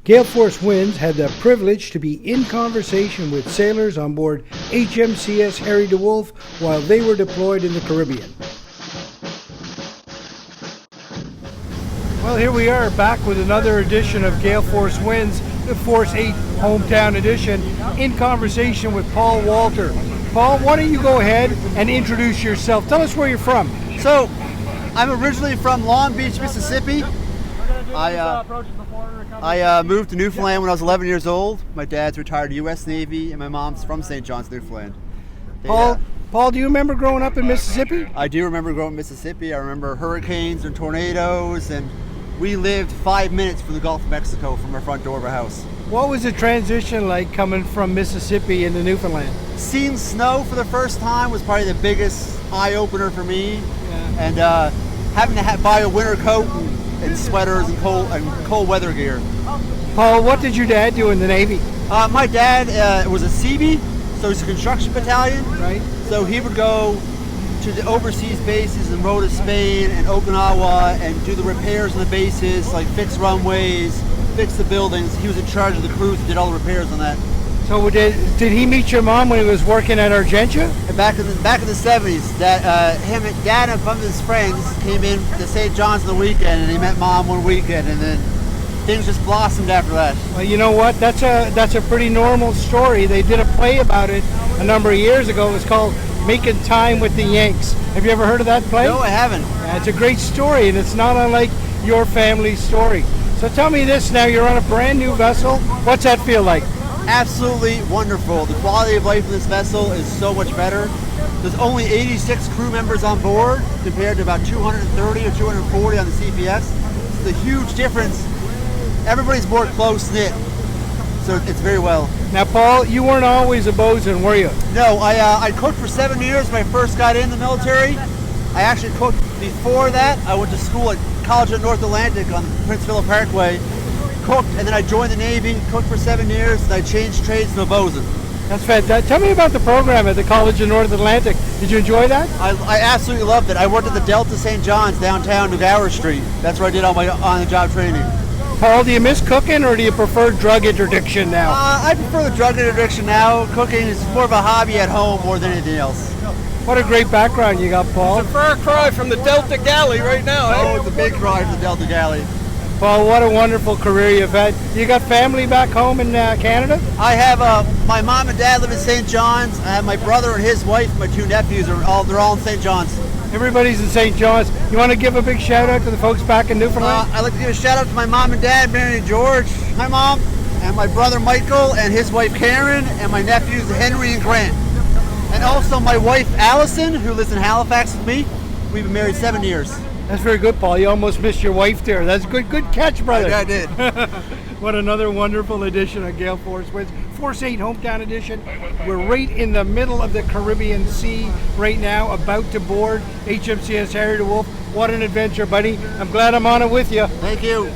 Gale Force Winds had the privilege to be in conversation with sailors on board HMCS Harry DeWolf while they were deployed in the Caribbean. Well, here we are back with another edition of Gale Force Winds, the Force-8-Home-Town edition, in conversation with Paul Walter. Paul, why don't you go ahead and introduce yourself? Tell us where you're from. So, I'm originally from Long Beach, Mississippi. I moved to Newfoundland when I was 11 years old. My dad's retired U.S. Navy, and my mom's from St. John's, Newfoundland. Paul, do you remember growing up in Mississippi? I do remember growing up in Mississippi. I remember hurricanes and tornadoes, and we lived 5 minutes from the Gulf of Mexico from our front door of our house. What was the transition like coming from Mississippi into Newfoundland? Seeing snow for the first time was probably the biggest eye-opener for me. Yeah. And having to buy a winter coat and sweaters and cold weather gear. Paul, what did your dad do in the Navy? My dad was a Seabee, so he's a construction battalion. Right. So he would go to the overseas bases in Rota, Spain and Okinawa and do the repairs on the bases, like fix runways, fix the buildings. He was in charge of the crews and did all the repairs on that. So did he meet your mom when he was working at Argentia? Back in the 70s, Dad and some of his friends came in to St. John's on the weekend, and he met Mom one weekend, and then things just blossomed after that. Well, you know what? That's a pretty normal story. They did a play about it a number of years ago. It was called Making Time with the Yanks. Have you ever heard of that play? No, I haven't. It's a great story, and it's not unlike your family's story. So tell me this now, you're on a brand new vessel. What's that feel like? Absolutely wonderful. The quality of life in this vessel is so much better. There's only 86 crew members on board compared to about 230 or 240 on the CPS. It's a huge difference. Everybody's more close-knit, so it's very well. Now, Paul, you weren't always a bosun, were you? No, I cooked for 7 years when I first got in the military. I actually cooked before that. I went to school at College of North Atlantic on Prince Philip Parkway. Cooked, and then I joined the Navy, cooked for 7 years, and I changed trades to a bosun. That's fantastic. Tell me about the program at the College of North Atlantic. Did you enjoy that? I absolutely loved it. I worked at the Delta St. John's downtown, New Gower Street. That's where I did all my on-the-job training. Paul, do you miss cooking, or do you prefer drug interdiction now? I prefer the drug interdiction now. Cooking is more of a hobby at home more than anything else. What a great background you got, Paul. It's a far cry from the Delta Galley right now, eh? Oh, it's a big cry from the Delta Galley. Paul, what a wonderful career you've had. You got family back home in Canada? I have my mom and dad live in St. John's. I have my brother and his wife, my two nephews, they're all in St. John's. Everybody's in St. John's. You want to give a big shout out to the folks back in Newfoundland? I'd like to give a shout out to my mom and dad, Mary and George, my mom, and my brother Michael and his wife Karen, and my nephews Henry and Grant. And also my wife Allison, who lives in Halifax with me. We've been married 7 years. That's very good, Paul. You almost missed your wife there. That's good catch, brother. I did. What another wonderful edition of Gale Force Winds. Force-8 Hometown edition. We're right in the middle of the Caribbean Sea right now, about to board HMCS Harry DeWolf. What an adventure, buddy. I'm glad I'm on it with you. Thank you.